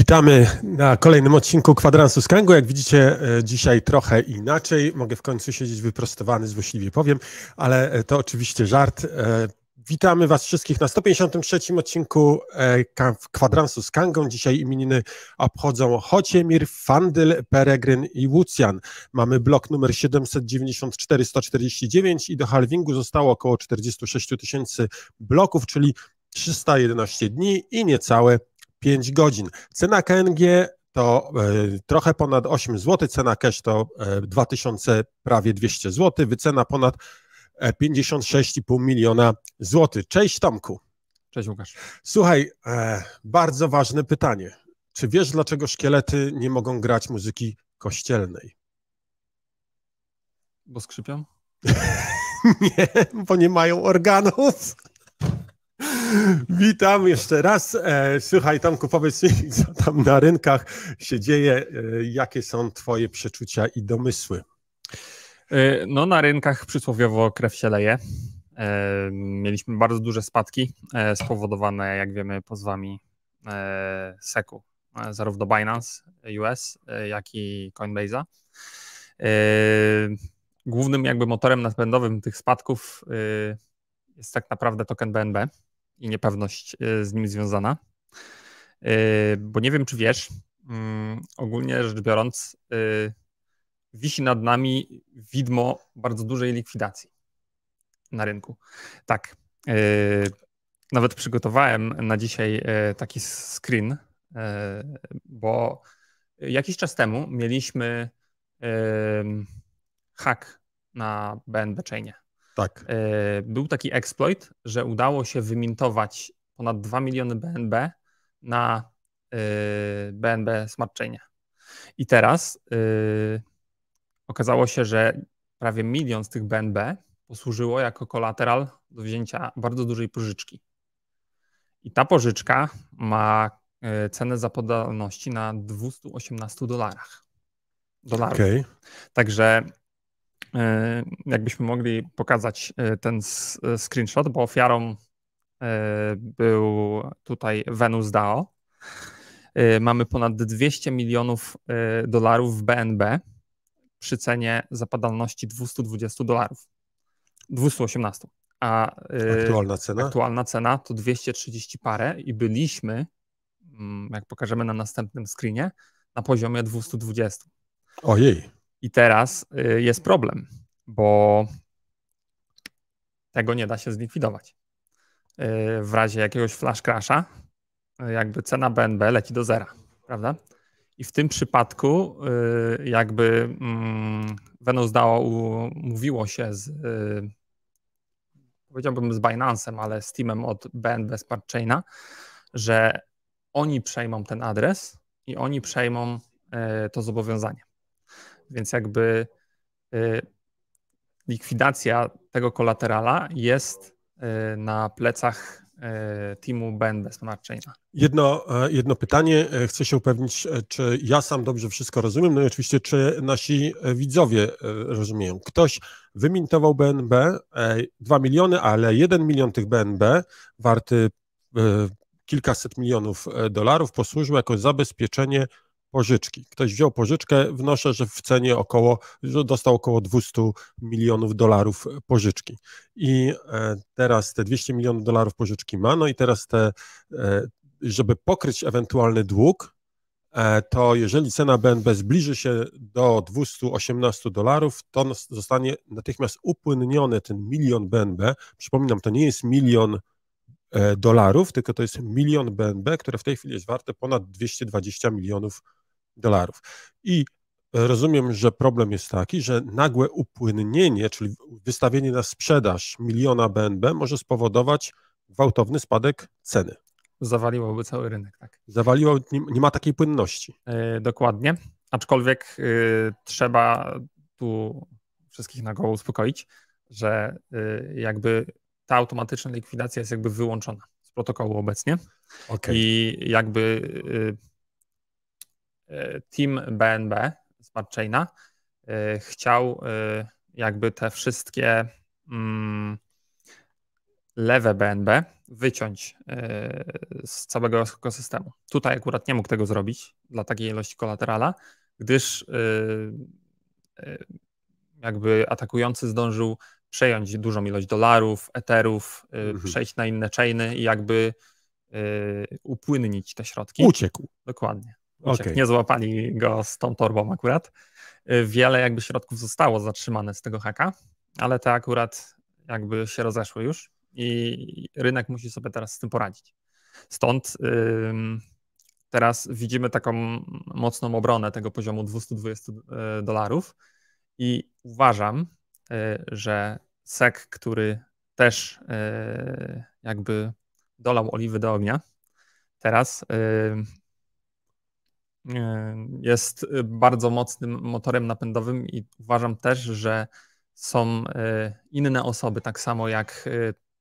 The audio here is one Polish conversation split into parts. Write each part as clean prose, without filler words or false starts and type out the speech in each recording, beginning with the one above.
Witamy na kolejnym odcinku Kwadransu z Kangoo. Jak widzicie, dzisiaj trochę inaczej. Mogę w końcu siedzieć wyprostowany, złośliwie powiem, ale to oczywiście żart. Witamy Was wszystkich na 153 odcinku Kwadransu z Kangoo. Dzisiaj imieniny obchodzą Chociemir, Fandyl, Peregryn i Łucjan. Mamy blok numer 794-149 i do halvingu zostało około 46 000 bloków, czyli 311 dni i niecałe 5 godzin. Cena KNG to trochę ponad 8 zł, cena cash to 2000, prawie 200 zł, wycena ponad 56,5 miliona złotych. Cześć Tomku. Cześć Łukasz. Słuchaj, bardzo ważne pytanie. Czy wiesz, dlaczego szkielety nie mogą grać muzyki kościelnej? Bo skrzypią? Nie, bo nie mają organów. Witam jeszcze raz. Słuchaj Tomku, powiedz mi, co tam na rynkach się dzieje, jakie są twoje przeczucia i domysły? No na rynkach przysłowiowo krew się leje. Mieliśmy bardzo duże spadki spowodowane, jak wiemy, pozwami SEC-u, zarówno Binance US, jak i Coinbase'a. Głównym jakby motorem napędowym tych spadków jest tak naprawdę token BNB i niepewność z nim związana. Bo nie wiem, czy wiesz, ogólnie rzecz biorąc, wisi nad nami widmo bardzo dużej likwidacji na rynku. Tak, nawet przygotowałem na dzisiaj taki screen, bo jakiś czas temu mieliśmy hack na BNB Chainie. Tak. Był taki exploit, że udało się wymintować ponad 2 miliony BNB na BNB Smart Chainie. I teraz okazało się, że prawie 1 milion z tych BNB posłużyło jako kolateral do wzięcia bardzo dużej pożyczki. I ta pożyczka ma cenę zapadalności na $218. Okay. Także jakbyśmy mogli pokazać ten screenshot, bo ofiarą był tutaj Venus DAO. Mamy ponad 200 milionów dolarów w BNB przy cenie zapadalności $220. 218. A aktualna cena to 230 parę i byliśmy, jak pokażemy na następnym screenie, na poziomie 220. Ojej. I teraz jest problem, bo tego nie da się zlikwidować. W razie jakiegoś flash crasha jakby cena BNB leci do zera, prawda? I w tym przypadku jakby Venus DAO umówiło się z, powiedziałbym z Binance'em, ale z teamem od BNB Smart Chaina, że oni przejmą ten adres i oni przejmą to zobowiązanie. Więc jakby likwidacja tego kolaterala jest na plecach teamu BNB Smart Chaina. Jedno pytanie. Chcę się upewnić, czy ja sam dobrze wszystko rozumiem, no i oczywiście, czy nasi widzowie rozumieją. Ktoś wymintował BNB 2 miliony, ale 1 milion tych BNB warty kilkaset milionów dolarów posłużył jako zabezpieczenie pożyczki. Ktoś wziął pożyczkę, wnoszę, że w cenie że dostał około 200 milionów dolarów pożyczki. I teraz te 200 milionów dolarów pożyczki ma, no i teraz żeby pokryć ewentualny dług, to jeżeli cena BNB zbliży się do $218, to zostanie natychmiast upłynniony ten milion BNB. Przypominam, to nie jest milion dolarów, tylko to jest 1 milion BNB, które w tej chwili jest warte ponad 220 milionów dolarów. I rozumiem, że problem jest taki, że nagłe upłynnienie, czyli wystawienie na sprzedaż miliona BNB może spowodować gwałtowny spadek ceny. Zawaliłoby cały rynek, tak. Nie ma takiej płynności. Dokładnie, aczkolwiek trzeba tu wszystkich na goło uspokoić, że jakby ta automatyczna likwidacja jest jakby wyłączona z protokołu obecnie. Okay. I jakby team BNB Smart Chaina chciał jakby te wszystkie lewe BNB wyciąć z całego ekosystemu. Tutaj akurat nie mógł tego zrobić dla takiej ilości kolaterala, gdyż jakby atakujący zdążył przejąć dużą ilość dolarów, etherów, przejść na inne chainy i jakby upłynnić te środki. Uciekł. Dokładnie. Uciekł. Nie złapali go z tą torbą akurat. Wiele jakby środków zostało zatrzymane z tego haka, ale te akurat jakby się rozeszły już i rynek musi sobie teraz z tym poradzić. Stąd teraz widzimy taką mocną obronę tego poziomu $220 i uważam, że SEC, który też jakby dolał oliwy do ognia, teraz jest bardzo mocnym motorem napędowym i uważam też, że są inne osoby, tak samo jak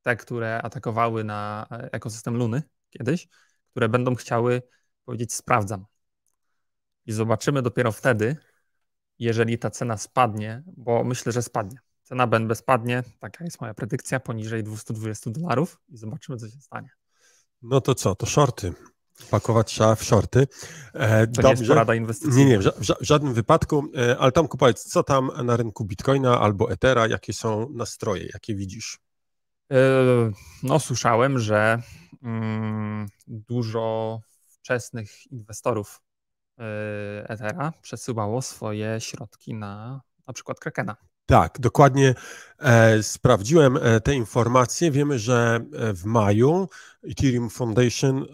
te, które atakowały na ekosystem Luny kiedyś, które będą chciały powiedzieć sprawdzam. I zobaczymy dopiero wtedy, jeżeli ta cena spadnie, bo myślę, że spadnie. Cena BNB spadnie, taka jest moja predykcja, poniżej $220 i zobaczymy, co się stanie. No to co, to shorty. Pakować trzeba w shorty. To nie jest porada inwestycyjna. Nie, w żadnym wypadku. Ale Tomku, powiedz, co tam na rynku Bitcoina albo Ethera, jakie są nastroje, jakie widzisz? No słyszałem, że dużo wczesnych inwestorów Ethera przesyłało swoje środki na przykład Krakena. Tak, dokładnie sprawdziłem te informacje. Wiemy, że w maju Ethereum Foundation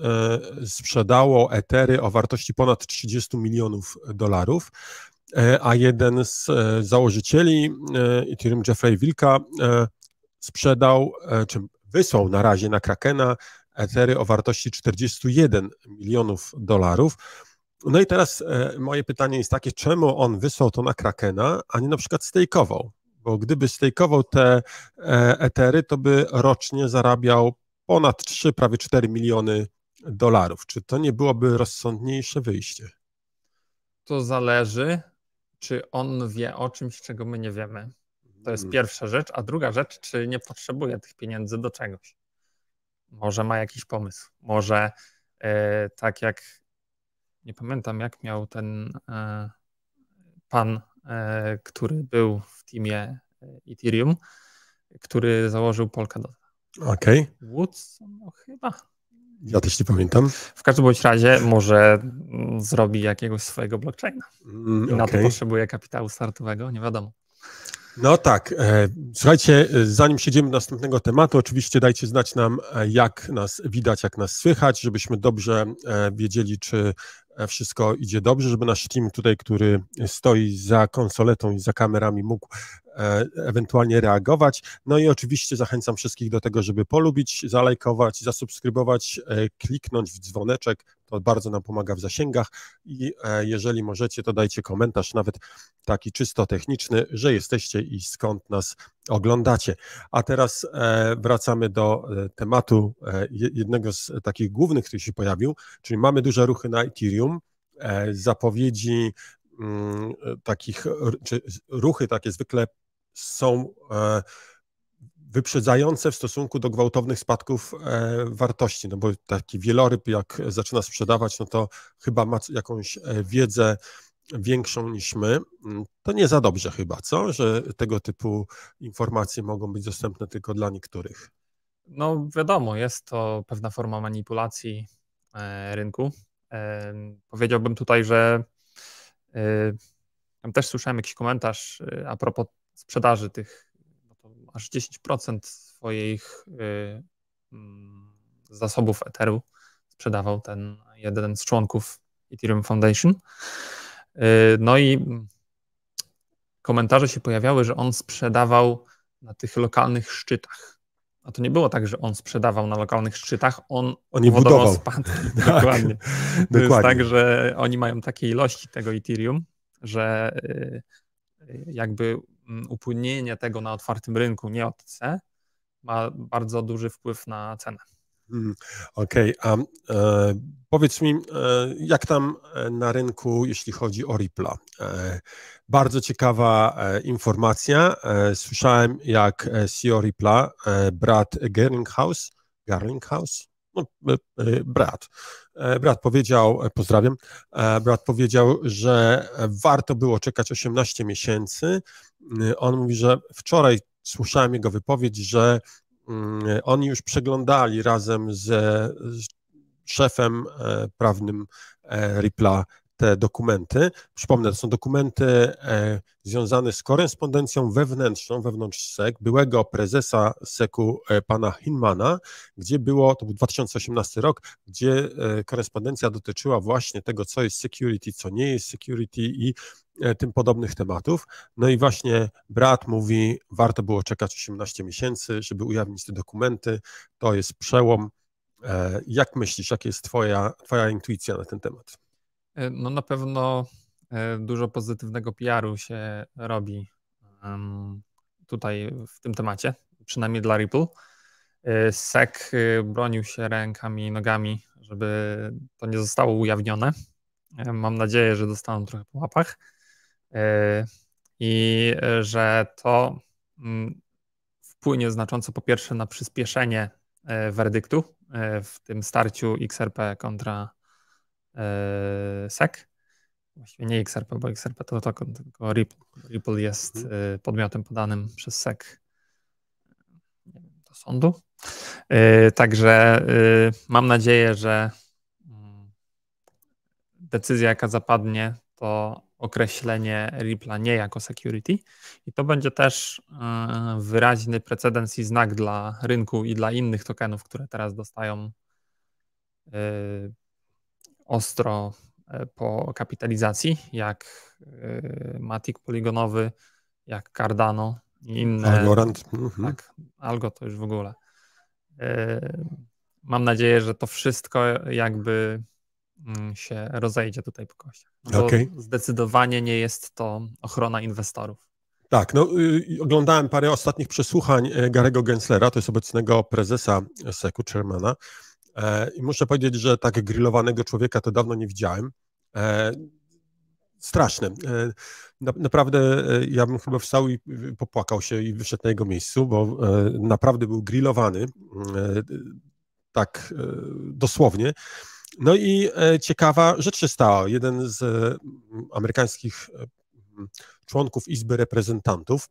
sprzedało Ethery o wartości ponad $30 milionów, a jeden z założycieli Ethereum, Jeffrey Wilka, sprzedał, czy wysłał na razie na Krakena Ethery o wartości $41 milionów. No i teraz moje pytanie jest takie, czemu on wysłał to na Krakena, a nie na przykład stejkował? Bo gdyby stejkował te Ethery, to by rocznie zarabiał ponad 3, prawie $4 miliony. Czy to nie byłoby rozsądniejsze wyjście? To zależy, czy on wie o czymś, czego my nie wiemy. To jest pierwsza rzecz, a druga rzecz, czy nie potrzebuje tych pieniędzy do czegoś. Może ma jakiś pomysł. Może tak jak nie pamiętam, jak miał ten pan, który był w teamie Ethereum, który założył Polkadot. Okej. Woodson, no chyba. Ja też nie pamiętam. W każdym bądź razie może zrobi jakiegoś swojego blockchaina. I na to potrzebuje kapitału startowego, nie wiadomo. No tak. Słuchajcie, zanim przejdziemy do następnego tematu, oczywiście dajcie znać nam, jak nas widać, jak nas słychać, żebyśmy dobrze wiedzieli, czy wszystko idzie dobrze, żeby nasz team tutaj, który stoi za konsoletą i za kamerami, mógł ewentualnie reagować. No i oczywiście zachęcam wszystkich do tego, żeby polubić, zalajkować, zasubskrybować, kliknąć w dzwoneczek, to bardzo nam pomaga w zasięgach i jeżeli możecie, to dajcie komentarz, nawet taki czysto techniczny, że jesteście i skąd nas oglądacie. A teraz wracamy do tematu jednego z takich głównych, który się pojawił, czyli mamy duże ruchy na Ethereum, zapowiedzi takich, czy ruchy takie zwykle są wyprzedzające w stosunku do gwałtownych spadków wartości, no bo taki wieloryb jak zaczyna sprzedawać, no to chyba ma jakąś wiedzę większą niż my. To nie za dobrze chyba, co? Że tego typu informacje mogą być dostępne tylko dla niektórych. No wiadomo, jest to pewna forma manipulacji rynku. Powiedziałbym tutaj, że tam też słyszałem jakiś komentarz a propos sprzedaży tych, no to aż 10% swoich zasobów Etheru sprzedawał ten jeden z członków Ethereum Foundation. No i komentarze się pojawiały, że on sprzedawał na tych lokalnych szczytach. A to nie było tak, że on sprzedawał na lokalnych szczytach, on powodował spadki. Tak, dokładnie. To jest tak, że oni mają takie ilości tego Ethereum, że jakby upłynienie tego na otwartym rynku, nie OTC, ma bardzo duży wpływ na cenę. Okej, a powiedz mi, jak tam na rynku, jeśli chodzi o Ripple'a? Bardzo ciekawa informacja. Słyszałem, jak CEO Ripple'a, Brad Garlinghouse, Garlinghouse, no, Brad powiedział, pozdrawiam, Brad powiedział, że warto było czekać 18 miesięcy. On mówi, że wczoraj słyszałem jego wypowiedź, że oni już przeglądali razem z szefem prawnym Ripple'a te dokumenty. Przypomnę, to są dokumenty związane z korespondencją wewnętrzną, wewnątrz SEC, byłego prezesa SEC-u pana Hinmana, gdzie było, to był 2018 rok, gdzie korespondencja dotyczyła właśnie tego, co jest security, co nie jest security i tym podobnych tematów. No i właśnie Brad mówi, warto było czekać 18 miesięcy, żeby ujawnić te dokumenty. To jest przełom. Jak myślisz, jaka jest twoja intuicja na ten temat? No na pewno dużo pozytywnego PR-u się robi tutaj w tym temacie, przynajmniej dla Ripple. SEC bronił się rękami i nogami, żeby to nie zostało ujawnione. Mam nadzieję, że dostaną trochę po łapach i że to wpłynie znacząco po pierwsze na przyspieszenie werdyktu w tym starciu XRP kontra SEC. Właściwie nie XRP, bo XRP to tylko Ripple. Ripple jest podmiotem podanym przez SEC do sądu. Także mam nadzieję, że decyzja, jaka zapadnie, to określenie Ripple'a nie jako security i to będzie też wyraźny precedens i znak dla rynku i dla innych tokenów, które teraz dostają ostro po kapitalizacji, jak Matic poligonowy, jak Cardano i inne. Algorand. Tak, Algo to już w ogóle. Mam nadzieję, że to wszystko jakby się rozejdzie tutaj po kościach. Bo zdecydowanie nie jest to ochrona inwestorów. Tak, no oglądałem parę ostatnich przesłuchań Gary'ego Genslera, to jest obecnego prezesa SEC-u, chairmana, i muszę powiedzieć, że tak grillowanego człowieka to dawno nie widziałem. Straszne. Naprawdę ja bym chyba wstał i popłakał się i wyszedł na jego miejscu, bo naprawdę był grillowany, tak dosłownie. No i ciekawa rzecz się stała. Jeden z amerykańskich członków Izby Reprezentantów,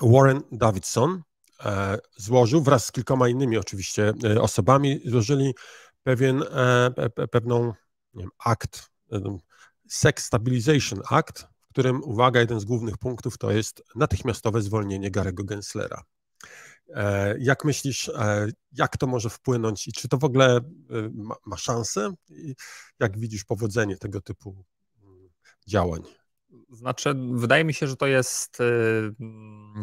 Warren Davidson, złożył wraz z kilkoma innymi oczywiście osobami, złożyli pewną, nie wiem, akt, SEC Stabilization Act, w którym, uwaga, jeden z głównych punktów to jest natychmiastowe zwolnienie Gary'ego Genslera. Jak myślisz, jak to może wpłynąć i czy to w ogóle ma szansę? Jak widzisz powodzenie tego typu działań? Znaczy, wydaje mi się, że to jest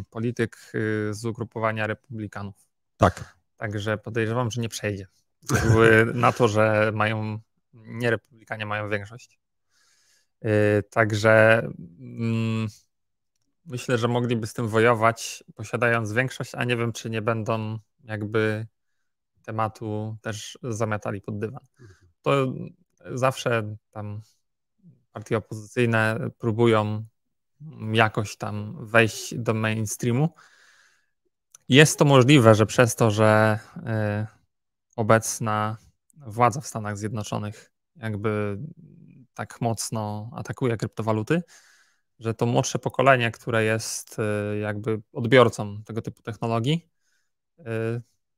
polityk z ugrupowania republikanów. Tak. Także podejrzewam, że nie przejdzie. Na to, że nie republikanie mają większość. Także myślę, że mogliby z tym wojować, posiadając większość, a nie wiem, czy nie będą jakby tematu też zamiatali pod dywan. To zawsze tam partie opozycyjne próbują jakoś tam wejść do mainstreamu. Jest to możliwe, że przez to, że obecna władza w Stanach Zjednoczonych jakby tak mocno atakuje kryptowaluty, że to młodsze pokolenie, które jest jakby odbiorcą tego typu technologii,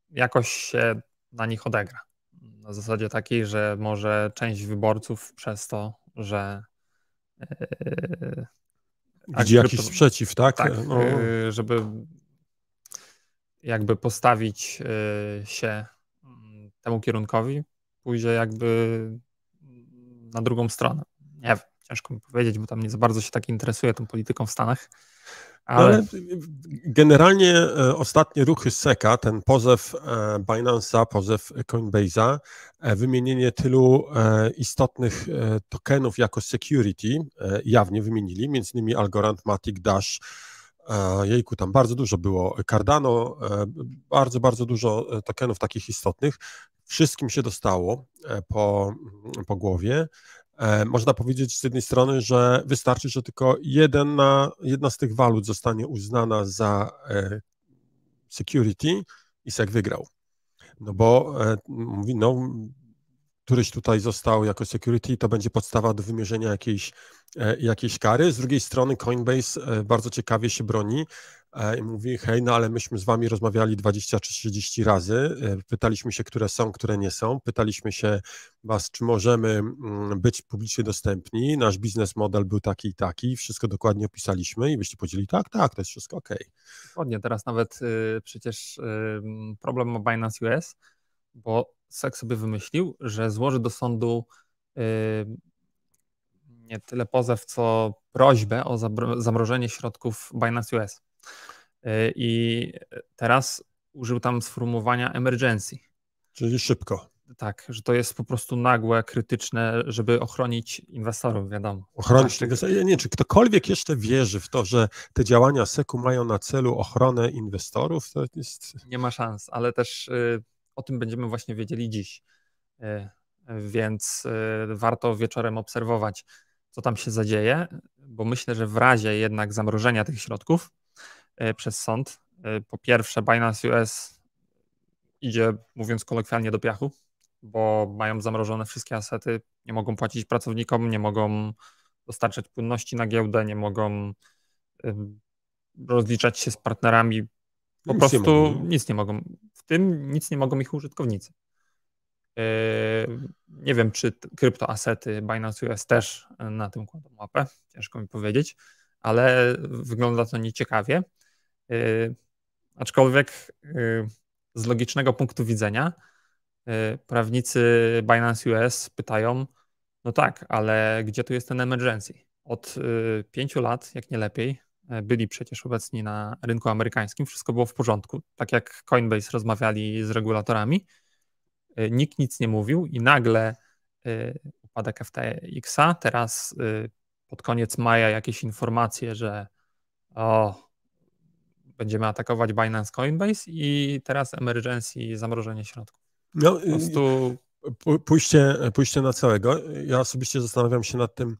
jakoś się na nich odegra. Na zasadzie takiej, że może część wyborców przez to, że widzi jakiś sprzeciw, tak? Tak, no. Żeby jakby postawić się temu kierunkowi, pójdzie jakby na drugą stronę. Nie wiem, ciężko mi powiedzieć, bo tam nie za bardzo się tak interesuje tą polityką w Stanach. Ale generalnie ostatnie ruchy SEC-a, ten pozew Binance'a, pozew Coinbase'a, wymienienie tylu istotnych tokenów jako security jawnie wymienili, między innymi Algorand, Matic, Dash, jejku, tam bardzo dużo było, Cardano, bardzo, bardzo dużo tokenów takich istotnych. Wszystkim się dostało po głowie. Można powiedzieć z jednej strony, że wystarczy, że tylko jedna z tych walut zostanie uznana za security i SEC wygrał. No bo mówi, no któryś tutaj został jako security, to będzie podstawa do wymierzenia jakiejś kary. Z drugiej strony Coinbase bardzo ciekawie się broni i mówi, hej, no ale myśmy z wami rozmawiali 20 czy 30 razy, pytaliśmy się, które są, które nie są, pytaliśmy się was, czy możemy być publicznie dostępni, nasz biznes model był taki i taki, wszystko dokładnie opisaliśmy i wyście powiedzieli, tak, to jest wszystko okej. Dokładnie, teraz nawet przecież problem ma Binance US, bo SEC sobie wymyślił, że złoży do sądu nie tyle pozew, co prośbę o zamrożenie środków Binance US. I teraz użył tam sformułowania emergency. Czyli szybko. Tak, że to jest po prostu nagłe, krytyczne, żeby ochronić inwestorów, wiadomo. Ochronić inwestorów. Nie, czy ktokolwiek jeszcze wierzy w to, że te działania SEC-u mają na celu ochronę inwestorów? To jest... Nie ma szans, ale też o tym będziemy właśnie wiedzieli dziś. Więc warto wieczorem obserwować, co tam się zadzieje, bo myślę, że w razie jednak zamrożenia tych środków przez sąd, po pierwsze Binance US idzie, mówiąc kolokwialnie, do piachu, bo mają zamrożone wszystkie asety, nie mogą płacić pracownikom, nie mogą dostarczać płynności na giełdę, nie mogą rozliczać się z partnerami, po prostu nic nie mogą. W tym nic nie mogą ich użytkownicy. Nie wiem, czy kryptoasety Binance US też na tym kładą łapę, ciężko mi powiedzieć, ale wygląda to nieciekawie. Aczkolwiek z logicznego punktu widzenia prawnicy Binance US pytają, no tak, ale gdzie tu jest ten emergency? Od 5 lat, jak nie lepiej, byli przecież obecni na rynku amerykańskim, wszystko było w porządku. Tak jak Coinbase rozmawiali z regulatorami, nikt nic nie mówił i nagle upadek FTX-a, teraz pod koniec maja jakieś informacje, że będziemy atakować Binance Coinbase i teraz emergency, zamrożenie środków. No, po prostu... pójście na całego. Ja osobiście zastanawiam się nad tym,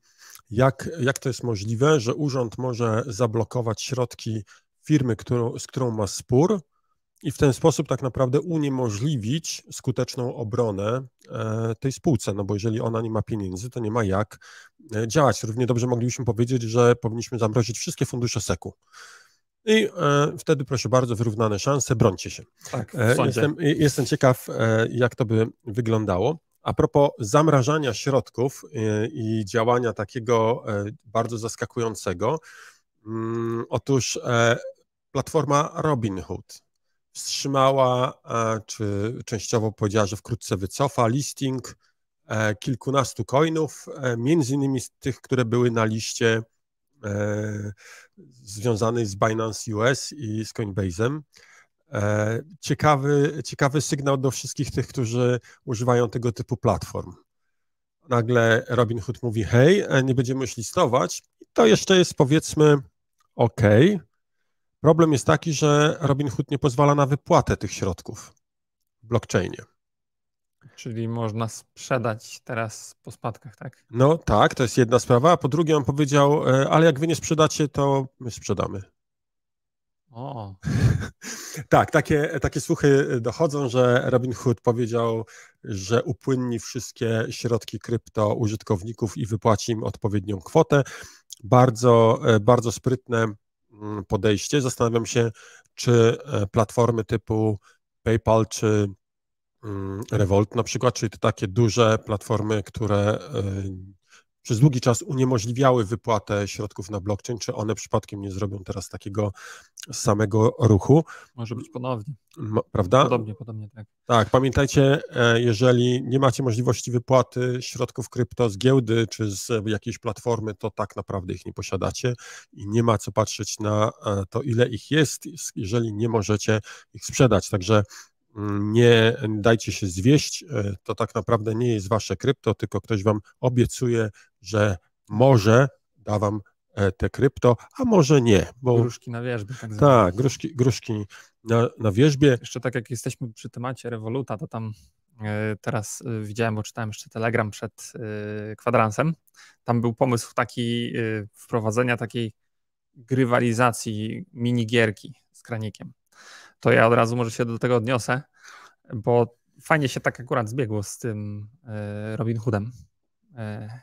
jak to jest możliwe, że urząd może zablokować środki firmy, z którą ma spór i w ten sposób tak naprawdę uniemożliwić skuteczną obronę tej spółce, no bo jeżeli ona nie ma pieniędzy, to nie ma jak działać. Równie dobrze moglibyśmy powiedzieć, że powinniśmy zamrozić wszystkie fundusze SEC-u. I wtedy, proszę bardzo, wyrównane szanse, brońcie się. Tak, jestem ciekaw, jak to by wyglądało. A propos zamrażania środków i działania takiego bardzo zaskakującego, otóż platforma Robinhood wstrzymała, czy częściowo powiedziała, że wkrótce wycofa listing kilkunastu coinów, między innymi z tych, które były na liście związanej z Binance US i z Coinbase'em. Ciekawy sygnał do wszystkich tych, którzy używają tego typu platform. Nagle Robinhood mówi, hej, nie będziemy już listować. I to jeszcze jest, powiedzmy, ok. Problem jest taki, że Robinhood nie pozwala na wypłatę tych środków w blockchainie. Czyli można sprzedać teraz po spadkach, tak? No tak, to jest jedna sprawa. A po drugie on powiedział, ale jak wy nie sprzedacie, to my sprzedamy. O. Tak, takie słuchy dochodzą, że Robinhood powiedział, że upłynni wszystkie środki krypto użytkowników i wypłaci im odpowiednią kwotę. Bardzo, bardzo sprytne podejście. Zastanawiam się, czy platformy typu PayPal czy Revolt na przykład, czyli to takie duże platformy, które przez długi czas uniemożliwiały wypłatę środków na blockchain, czy one przypadkiem nie zrobią teraz takiego samego ruchu. Może być ponownie. Prawda? Podobnie, tak. Tak, pamiętajcie, jeżeli nie macie możliwości wypłaty środków krypto z giełdy, czy z jakiejś platformy, to tak naprawdę ich nie posiadacie i nie ma co patrzeć na to, ile ich jest, jeżeli nie możecie ich sprzedać. Także nie dajcie się zwieść, to tak naprawdę nie jest wasze krypto, tylko ktoś wam obiecuje, że może da wam te krypto, a może nie. Bo... Gruszki na wierzbie. Tak, gruszki na wierzbie. Jeszcze tak jak jesteśmy przy temacie Revoluta, to tam teraz widziałem, bo czytałem jeszcze Telegram przed kwadransem. Tam był pomysł taki wprowadzenia takiej grywalizacji minigierki z kranikiem. To ja od razu może się do tego odniosę, bo fajnie się tak akurat zbiegło z tym Robinhoodem,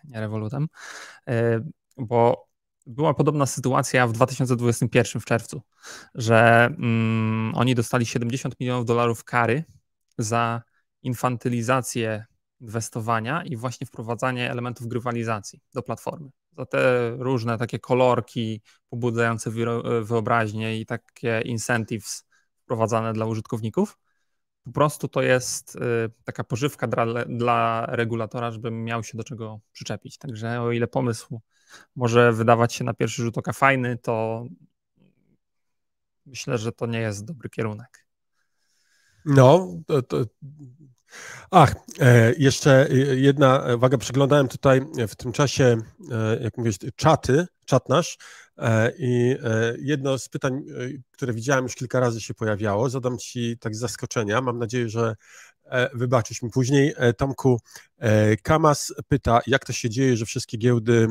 nie Revolutem, bo była podobna sytuacja w 2021 w czerwcu, że oni dostali $70 milionów kary za infantylizację inwestowania i właśnie wprowadzanie elementów grywalizacji do platformy. Za te różne takie kolorki pobudzające wyobraźnię i takie incentives wprowadzane dla użytkowników. Po prostu to jest taka pożywka dla regulatora, żeby miał się do czego przyczepić. Także o ile pomysł może wydawać się na pierwszy rzut oka fajny, to myślę, że to nie jest dobry kierunek. No, jeszcze jedna uwaga, przeglądałem tutaj w tym czasie, jak mówisz, czat nasz i jedno z pytań, które widziałem już kilka razy się pojawiało, zadam Ci tak z zaskoczenia, mam nadzieję, że wybaczysz mi później. Tomku, Kamas pyta, jak to się dzieje, że wszystkie giełdy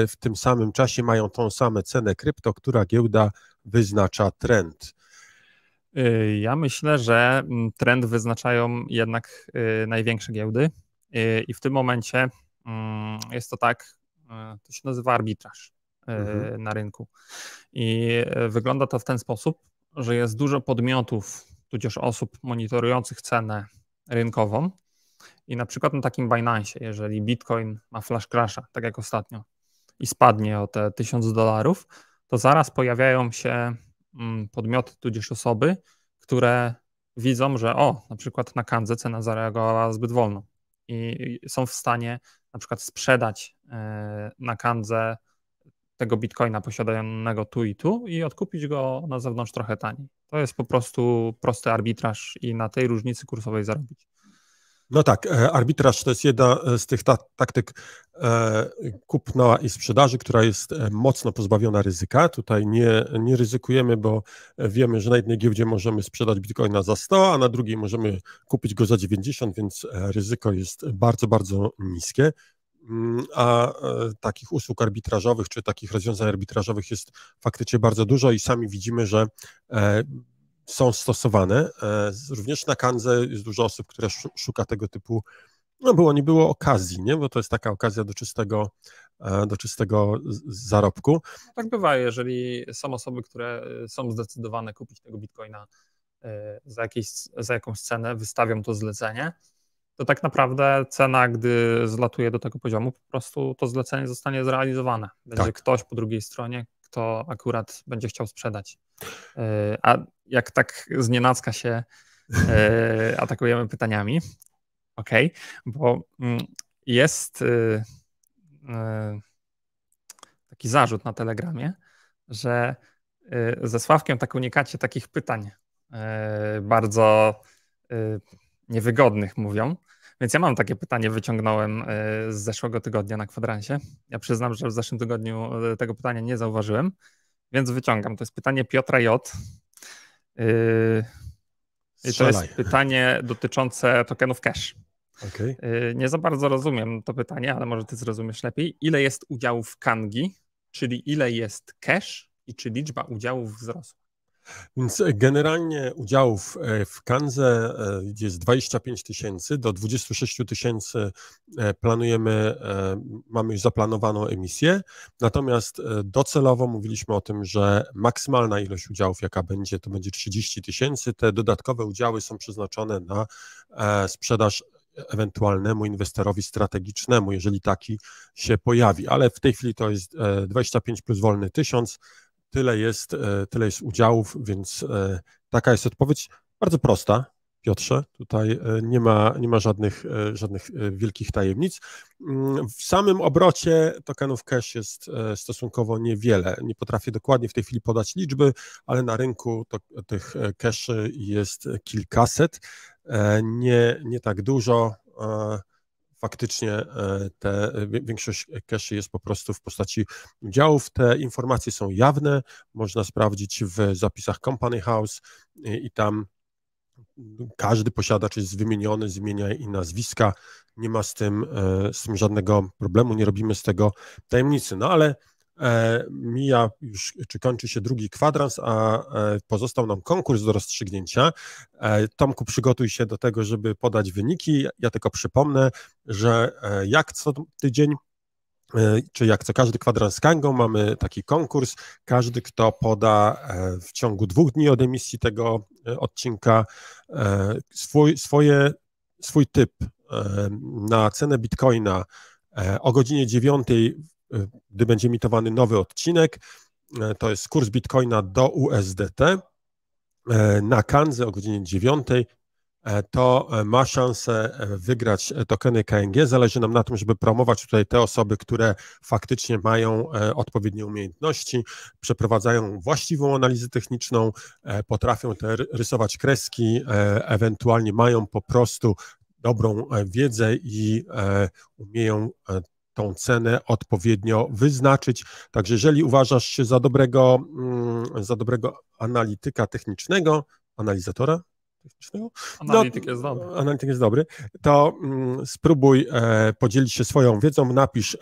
w tym samym czasie mają tą samą cenę krypto, która giełda wyznacza trend? Ja myślę, że trend wyznaczają jednak największe giełdy i w tym momencie jest to tak, to się nazywa arbitraż na rynku i wygląda to w ten sposób, że jest dużo podmiotów, tudzież osób monitorujących cenę rynkową i na przykład na takim Binance, jeżeli Bitcoin ma flash crasha, tak jak ostatnio i spadnie o te $1000, to zaraz pojawiają się podmioty, tudzież osoby, które widzą, że na przykład na Kandze cena zareagowała zbyt wolno i są w stanie na przykład sprzedać na Kandze tego bitcoina posiadanego tu i odkupić go na zewnątrz trochę taniej. To jest po prostu prosty arbitraż i na tej różnicy kursowej zarobić. No tak, arbitraż to jest jedna z tych taktyk kupna i sprzedaży, która jest mocno pozbawiona ryzyka. Tutaj nie ryzykujemy, bo wiemy, że na jednej giełdzie możemy sprzedać bitcoina za 100, a na drugiej możemy kupić go za 90, więc ryzyko jest bardzo, bardzo niskie. A takich usług arbitrażowych, czy takich rozwiązań arbitrażowych jest faktycznie bardzo dużo i sami widzimy, że są stosowane. Również na Kandze jest dużo osób, które szuka tego typu, nie było okazji, nie? Bo to jest taka okazja do czystego zarobku. Tak bywa, jeżeli są osoby, które są zdecydowane kupić tego bitcoina za jakąś cenę, wystawią to zlecenie, to tak naprawdę cena, gdy zlatuje do tego poziomu, po prostu to zlecenie zostanie zrealizowane. Będzie ktoś po drugiej stronie, kto akurat będzie chciał sprzedać. A jak tak znienacka się atakujemy pytaniami, bo jest taki zarzut na Telegramie, że ze Sławkiem tak unikacie takich pytań bardzo niewygodnych, mówią. Więc ja mam takie pytanie, wyciągnąłem z zeszłego tygodnia na kwadransie. Ja przyznam, że w zeszłym tygodniu tego pytania nie zauważyłem, więc wyciągam. To jest pytanie Piotra J. I to jest pytanie dotyczące tokenów cash. Okay. Nie za bardzo rozumiem to pytanie, ale może ty zrozumiesz lepiej. Ile jest udziałów Kangi, czyli ile jest cash i czy liczba udziałów wzrosła? Więc generalnie udziałów w Kandze jest 25 000, do 26 000 mamy już zaplanowaną emisję, natomiast docelowo mówiliśmy o tym, że maksymalna ilość udziałów, jaka będzie, to będzie 30 000. Te dodatkowe udziały są przeznaczone na sprzedaż ewentualnemu inwestorowi strategicznemu, jeżeli taki się pojawi, ale w tej chwili to jest 25 plus wolny 1000, tyle jest udziałów, więc taka jest odpowiedź. Bardzo prosta, Piotrze, tutaj nie ma żadnych wielkich tajemnic. W samym obrocie tokenów cash jest stosunkowo niewiele. Nie potrafię dokładnie w tej chwili podać liczby, ale na rynku tych caszy jest kilkaset, nie tak dużo. Faktycznie większość cashi jest po prostu w postaci udziałów. Te informacje są jawne, można sprawdzić w zapisach Company House i tam każdy posiadacz jest wymieniony z imienia i nazwiska. Nie ma z tym żadnego problemu, nie robimy z tego tajemnicy. No ale mija już, czy kończy się drugi kwadrans, a pozostał nam konkurs do rozstrzygnięcia. Tomku, przygotuj się do tego, żeby podać wyniki. Ja tylko przypomnę, że jak co tydzień, czy jak co każdy kwadrans z Kangą, mamy taki konkurs. Każdy, kto poda w ciągu 2 dni od emisji tego odcinka swój typ na cenę Bitcoina o godzinie 9, gdy będzie emitowany nowy odcinek, to jest kurs Bitcoina do USDT, na Kandze o godzinie 9, to ma szansę wygrać tokeny KNG. Zależy nam na tym, żeby promować tutaj te osoby, które faktycznie mają odpowiednie umiejętności, przeprowadzają właściwą analizę techniczną, potrafią rysować kreski, ewentualnie mają po prostu dobrą wiedzę i umieją tą cenę odpowiednio wyznaczyć. Także jeżeli uważasz się za dobrego analityka technicznego, analizatora technicznego? Analityk jest dobry. Analityk jest dobry, to spróbuj podzielić się swoją wiedzą, napisz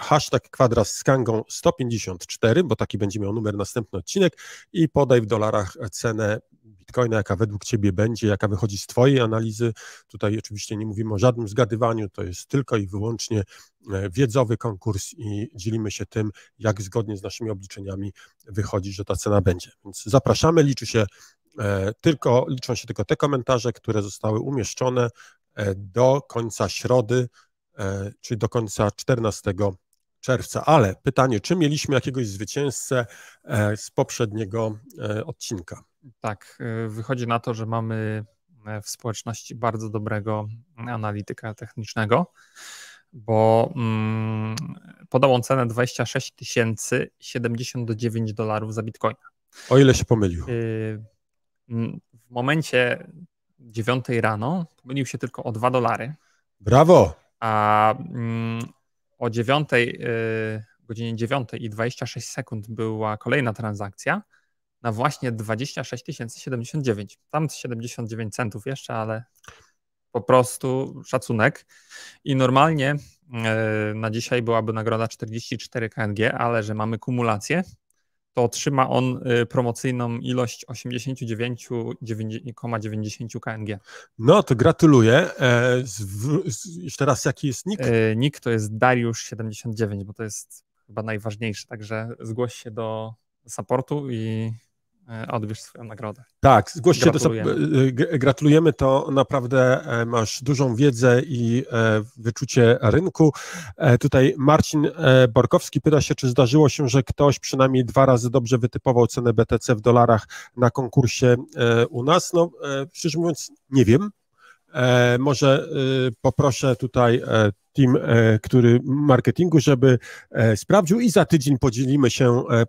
#kwadras z Kangą 154, bo taki będzie miał numer następny odcinek i podaj w dolarach cenę Bitcoina, jaka według Ciebie będzie, jaka wychodzi z Twojej analizy. Tutaj oczywiście nie mówimy o żadnym zgadywaniu, to jest tylko i wyłącznie wiedzowy konkurs i dzielimy się tym, jak zgodnie z naszymi obliczeniami wychodzi, że ta cena będzie. Więc zapraszamy, liczą się tylko te komentarze, które zostały umieszczone do końca środy, czyli do końca 14 czerwca. Ale pytanie, czy mieliśmy jakiegoś zwycięzcę z poprzedniego odcinka? Tak, wychodzi na to, że mamy w społeczności bardzo dobrego analityka technicznego, bo podał on cenę $26 079 za Bitcoina. O ile się pomylił? W momencie 9 rano pomylił się tylko o $2. Brawo! A o 9, godzinie 9 i 26 sekund była kolejna transakcja na właśnie 26 079. Tam 79 centów jeszcze, ale po prostu szacunek. I normalnie na dzisiaj byłaby nagroda 44 KNG, ale że mamy kumulację, to otrzyma on promocyjną ilość 89,90 KNG. No to gratuluję. Jeszcze raz, jaki jest nick? Nick to jest Dariusz79, bo to jest chyba najważniejsze, także zgłoś się do supportu i odbierz swoją nagrodę. Tak, zgłoś się gratulujemy, to naprawdę masz dużą wiedzę i wyczucie rynku. Tutaj Marcin Borkowski pyta się, czy zdarzyło się, że ktoś przynajmniej 2 razy dobrze wytypował cenę BTC w dolarach na konkursie u nas? No, szczerze mówiąc, nie wiem. Może poproszę tutaj team, który marketingu, żeby sprawdził i za tydzień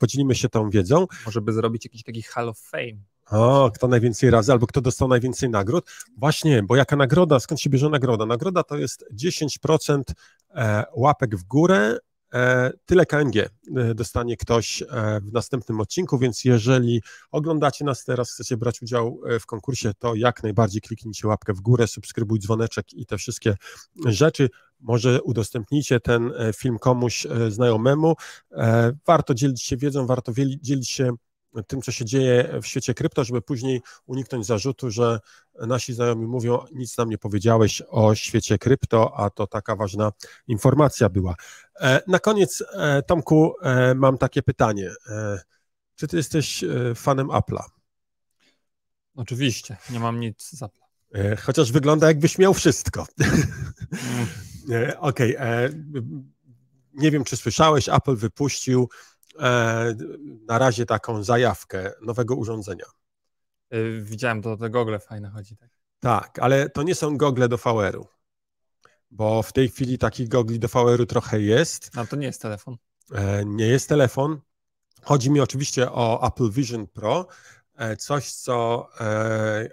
podzielimy się tą wiedzą. Może by zrobić jakiś taki Hall of Fame. O, kto najwięcej razy, albo kto dostał najwięcej nagród. Właśnie, bo jaka nagroda, skąd się bierze nagroda? Nagroda to jest 10% łapek w górę, tyle KNG dostanie ktoś w następnym odcinku, więc jeżeli oglądacie nas teraz, chcecie brać udział w konkursie, to jak najbardziej kliknijcie łapkę w górę, subskrybuj dzwoneczek i te wszystkie rzeczy. Może udostępnijcie ten film komuś znajomemu. Warto dzielić się wiedzą, warto dzielić się tym, co się dzieje w świecie krypto, żeby później uniknąć zarzutu, że nasi znajomi mówią, nic nam nie powiedziałeś o świecie krypto, a to taka ważna informacja była. Na koniec, Tomku, mam takie pytanie. Czy ty jesteś fanem Apple'a? Oczywiście, nie mam nic z Apple'a. Chociaż wygląda, jakbyś miał wszystko. Okej. Nie wiem, czy słyszałeś, Apple wypuścił na razie taką zajawkę nowego urządzenia. Widziałem, to te gogle fajne chodzi. Tak? Tak, ale to nie są gogle do VR-u, bo w tej chwili takich gogli do VR-u trochę jest. A to nie jest telefon. Nie jest telefon. Chodzi mi oczywiście o Apple Vision Pro, coś, co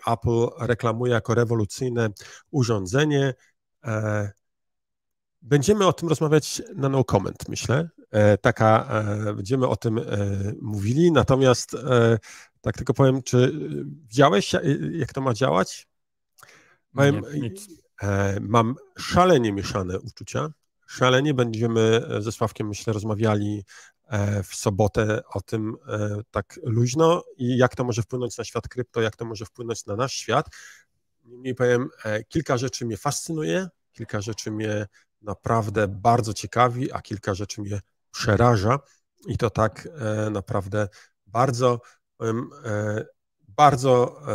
Apple reklamuje jako rewolucyjne urządzenie. Będziemy o tym rozmawiać na no comment, myślę. Będziemy o tym mówili, natomiast tak tylko powiem, czy widziałeś, jak to ma działać? Mam szalenie mieszane uczucia. Szalenie będziemy ze Sławkiem, myślę, rozmawiali w sobotę o tym tak luźno i jak to może wpłynąć na świat krypto, jak to może wpłynąć na nasz świat. Niemniej powiem, kilka rzeczy mnie fascynuje, kilka rzeczy mnie naprawdę bardzo ciekawi, a kilka rzeczy mnie przeraża i to tak naprawdę bardzo,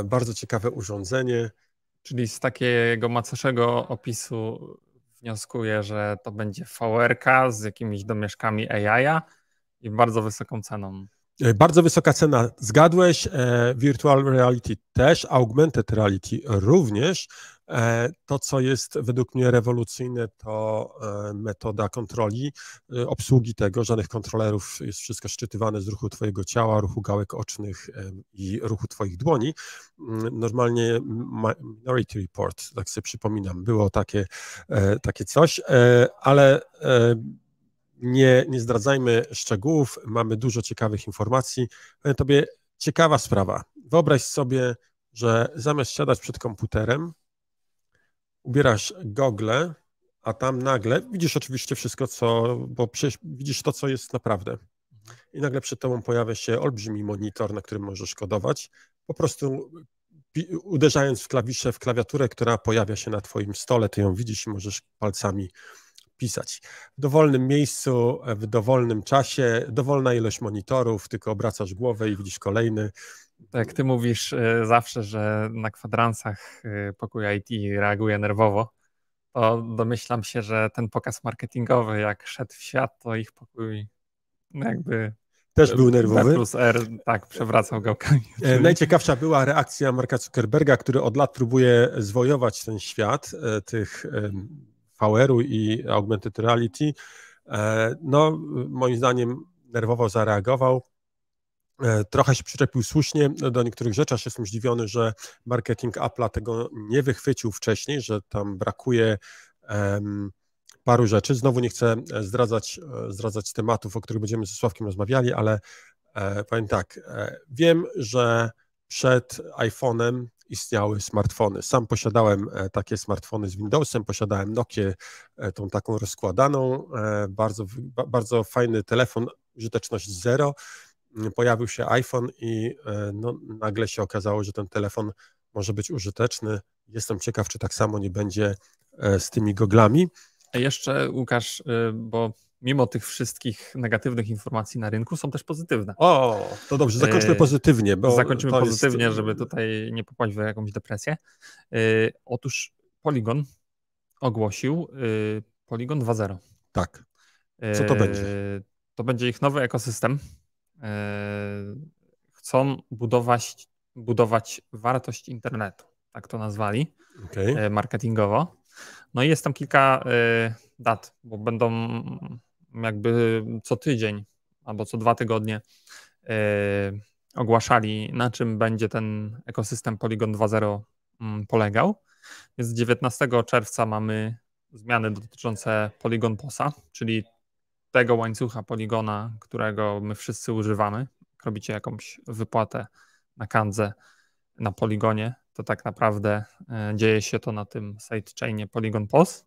bardzo ciekawe urządzenie. Czyli z takiego macoszego opisu wnioskuję, że to będzie VR-ka z jakimiś domieszkami AI i bardzo wysoką ceną. Bardzo wysoka cena, zgadłeś, virtual reality też, augmented reality również. To, co jest według mnie rewolucyjne, to metoda kontroli, obsługi tego, żadnych kontrolerów, jest wszystko szczytywane z ruchu twojego ciała, ruchu gałek ocznych i ruchu twoich dłoni. Normalnie Minority Report, tak sobie przypominam, było takie coś, ale nie zdradzajmy szczegółów, mamy dużo ciekawych informacji. Powiem tobie, ciekawa sprawa. Wyobraź sobie, że zamiast siadać przed komputerem, ubierasz gogle, a tam nagle widzisz oczywiście wszystko, bo przecież widzisz to, co jest naprawdę. I nagle przed tobą pojawia się olbrzymi monitor, na którym możesz kodować, po prostu uderzając w klawisze, w klawiaturę, która pojawia się na twoim stole, ty ją widzisz i możesz palcami pisać. W dowolnym miejscu, w dowolnym czasie, dowolna ilość monitorów, tylko obracasz głowę i widzisz kolejny. Tak jak ty mówisz zawsze, że na kwadransach pokój IT reaguje nerwowo, to domyślam się, że ten pokaz marketingowy, jak szedł w świat, to ich pokój jakby też był nerwowy. B+R tak przewracał gałkami. Najciekawsza była reakcja Marka Zuckerberga, który od lat próbuje zwojować ten świat tych VR-u i augmented reality. No, moim zdaniem nerwowo zareagował. Trochę się przyczepił słusznie do niektórych rzeczy, aż jestem zdziwiony, że marketing Apple'a tego nie wychwycił wcześniej, że tam brakuje paru rzeczy. Znowu nie chcę zdradzać tematów, o których będziemy ze Sławkiem rozmawiali, ale powiem tak, wiem, że przed iPhone'em istniały smartfony. Sam posiadałem takie smartfony z Windowsem, posiadałem Nokię, tą taką rozkładaną, bardzo fajny telefon, użyteczność zero. Pojawił się iPhone i no, nagle się okazało, że ten telefon może być użyteczny. Jestem ciekaw, czy tak samo nie będzie z tymi goglami. A jeszcze, Łukasz, bo mimo tych wszystkich negatywnych informacji na rynku są też pozytywne. O, to dobrze, zakończmy pozytywnie. Zakończymy pozytywnie, żeby tutaj nie popaść w jakąś depresję. Otóż Polygon ogłosił Polygon 2.0. Tak. Co to będzie? To będzie ich nowy ekosystem. Chcą budować wartość internetu, tak to nazwali, marketingowo. No i jest tam kilka dat, bo będą jakby co tydzień albo co 2 tygodnie ogłaszali, na czym będzie ten ekosystem Polygon 2.0 polegał. Więc 19 czerwca mamy zmiany dotyczące Polygon POS-a, czyli tego łańcucha Polygona, którego my wszyscy używamy. Jak robicie jakąś wypłatę na Kandze na Polygonie, to tak naprawdę dzieje się to na tym sidechainie Polygon POS.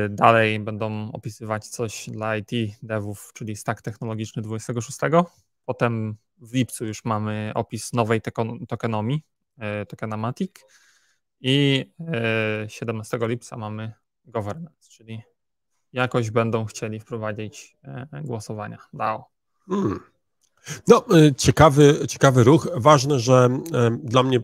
Dalej będą opisywać coś dla IT devów, czyli stack technologiczny 26. Potem w lipcu już mamy opis nowej tokenomii, tokenamatic i 17 lipca mamy governance, czyli jakoś będą chcieli wprowadzić głosowania DAO. No, ciekawy ruch. Ważne, że dla mnie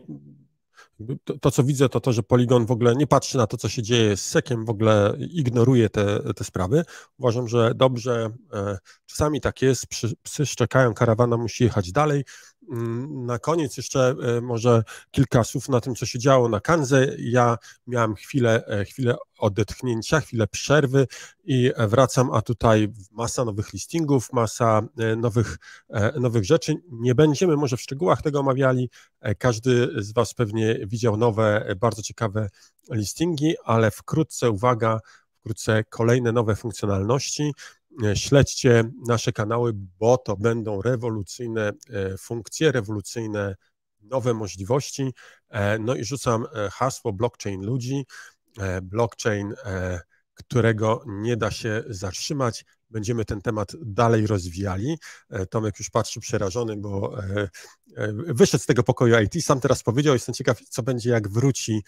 to, co widzę, to, że Polygon w ogóle nie patrzy na to, co się dzieje z SEC-iem, w ogóle ignoruje te sprawy. Uważam, że dobrze, czasami tak jest, psy szczekają, karawana musi jechać dalej. Na koniec jeszcze może kilka słów na tym, co się działo na Kandze. Ja miałem chwilę odetchnięcia, chwilę przerwy i wracam, a tutaj masa nowych listingów, masa nowych rzeczy. Nie będziemy może w szczegółach tego omawiali. Każdy z Was pewnie widział nowe, bardzo ciekawe listingi, ale wkrótce, uwaga, kolejne nowe funkcjonalności. Śledźcie nasze kanały, bo to będą rewolucyjne funkcje, rewolucyjne nowe możliwości. No i rzucam hasło blockchain ludzi, blockchain, którego nie da się zatrzymać. będziemy ten temat dalej rozwijali. Tomek już patrzy przerażony, bo wyszedł z tego pokoju IT, sam teraz powiedział, jestem ciekaw, co będzie, jak wróci,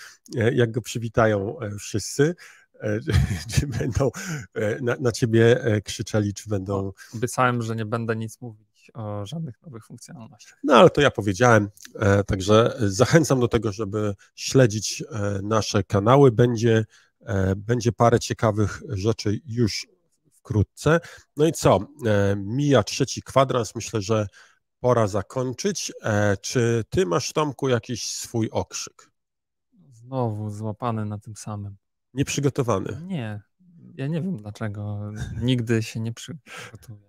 jak go przywitają wszyscy. Czy będą na ciebie krzyczeli, czy będą... Obiecałem, że nie będę nic mówić o żadnych nowych funkcjonalnościach. No ale to ja powiedziałem, także zachęcam do tego, żeby śledzić nasze kanały. Będzie parę ciekawych rzeczy już wkrótce. No i co? Mija trzeci kwadrans, myślę, że pora zakończyć. Czy ty masz, Tomku, jakiś swój okrzyk? Znowu złapany na tym samym. Nieprzygotowany. Nie, ja nie wiem dlaczego. Nigdy się nie przygotuję.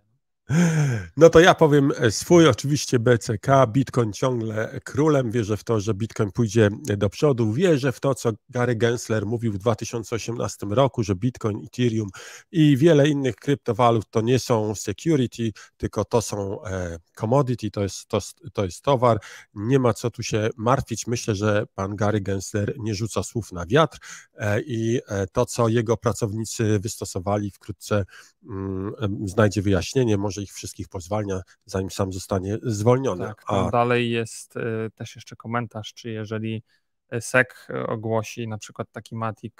No to ja powiem swój, oczywiście BCK, Bitcoin ciągle królem, wierzę w to, że Bitcoin pójdzie do przodu, wierzę w to, co Gary Gensler mówił w 2018 roku, że Bitcoin, Ethereum i wiele innych kryptowalut to nie są security, tylko to są commodity, to jest towar, nie ma co tu się martwić, myślę, że pan Gary Gensler nie rzuca słów na wiatr i to, co jego pracownicy wystosowali, wkrótce znajdzie wyjaśnienie, może ich wszystkich pozwalnia, zanim sam zostanie zwolniony. Tak, a dalej jest też jeszcze komentarz, czy jeżeli SEC ogłosi na przykład taki Matic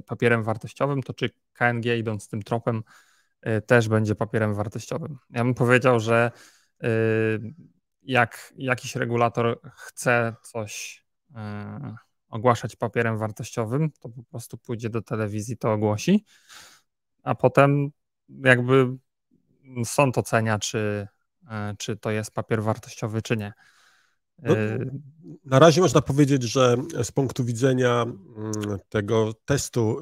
papierem wartościowym, to czy KNG idąc tym tropem też będzie papierem wartościowym. Ja bym powiedział, że jak jakiś regulator chce coś ogłaszać papierem wartościowym, to po prostu pójdzie do telewizji, to ogłosi, a potem jakby sąd ocenia, czy to jest papier wartościowy, czy nie. No, na razie można powiedzieć, że z punktu widzenia tego testu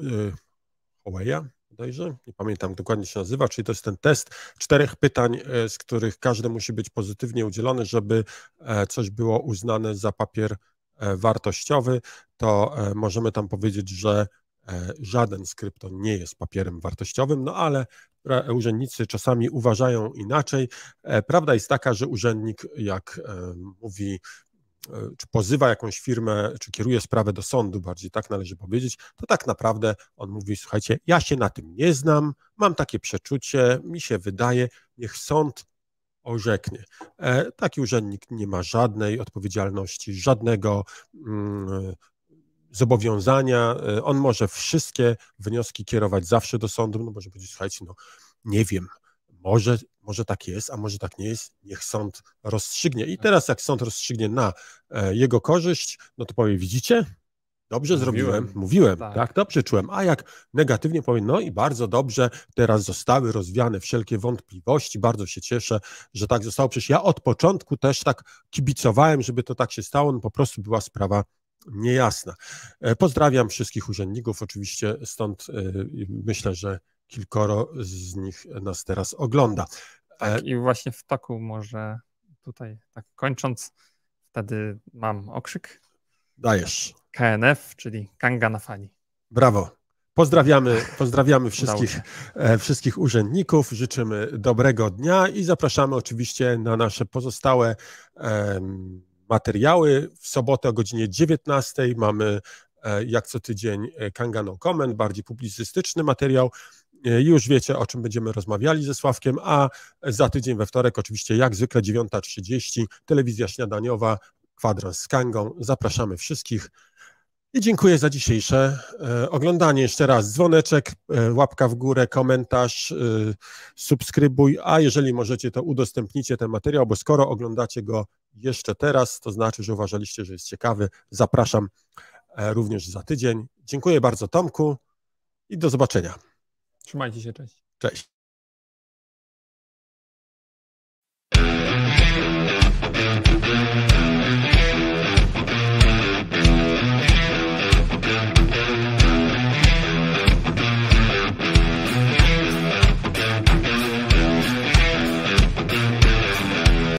Huawei'a, bodajże, nie pamiętam dokładnie się nazywa, czyli to jest ten test 4 pytań, z których każde musi być pozytywnie udzielone, żeby coś było uznane za papier wartościowy, to możemy tam powiedzieć, że żaden z krypto nie jest papierem wartościowym, no ale urzędnicy czasami uważają inaczej. Prawda jest taka, że urzędnik jak mówi, czy pozywa jakąś firmę, czy kieruje sprawę do sądu, bardziej tak należy powiedzieć, to tak naprawdę on mówi, słuchajcie, ja się na tym nie znam, mam takie przeczucie, mi się wydaje, niech sąd orzeknie. Taki urzędnik nie ma żadnej odpowiedzialności, żadnego zobowiązania. On może wszystkie wnioski kierować zawsze do sądu, no może powiedzieć, słuchajcie, no nie wiem, może tak jest, a może tak nie jest, niech sąd rozstrzygnie. I teraz jak sąd rozstrzygnie na jego korzyść, no to powie, widzicie, dobrze mówiłem, tak, dobrze czułem, a jak negatywnie powiem, no i bardzo dobrze, teraz zostały rozwiane wszelkie wątpliwości, bardzo się cieszę, że tak zostało, przecież ja od początku też tak kibicowałem, żeby to tak się stało, no po prostu była sprawa niejasna. Pozdrawiam wszystkich urzędników, oczywiście stąd myślę, że kilkoro z nich nas teraz ogląda. Tak, i właśnie w toku może tutaj tak kończąc, wtedy mam okrzyk. Dajesz. KNF, czyli Kanga na fali. Brawo. Pozdrawiamy wszystkich urzędników, życzymy dobrego dnia i zapraszamy oczywiście na nasze pozostałe materiały. W sobotę o godzinie 19 mamy jak co tydzień Kanga No Comment, bardziej publicystyczny materiał. Już wiecie, o czym będziemy rozmawiali ze Sławkiem, a za tydzień we wtorek oczywiście jak zwykle 9:30 telewizja śniadaniowa, kwadrans z Kangą. Zapraszamy wszystkich i dziękuję za dzisiejsze oglądanie. Jeszcze raz dzwoneczek, łapka w górę, komentarz, subskrybuj, a jeżeli możecie, to udostępnijcie ten materiał, bo skoro oglądacie go jeszcze teraz, to znaczy, że uważaliście, że jest ciekawy. Zapraszam również za tydzień. Dziękuję bardzo, Tomku, i do zobaczenia. Trzymajcie się, cześć. Cześć.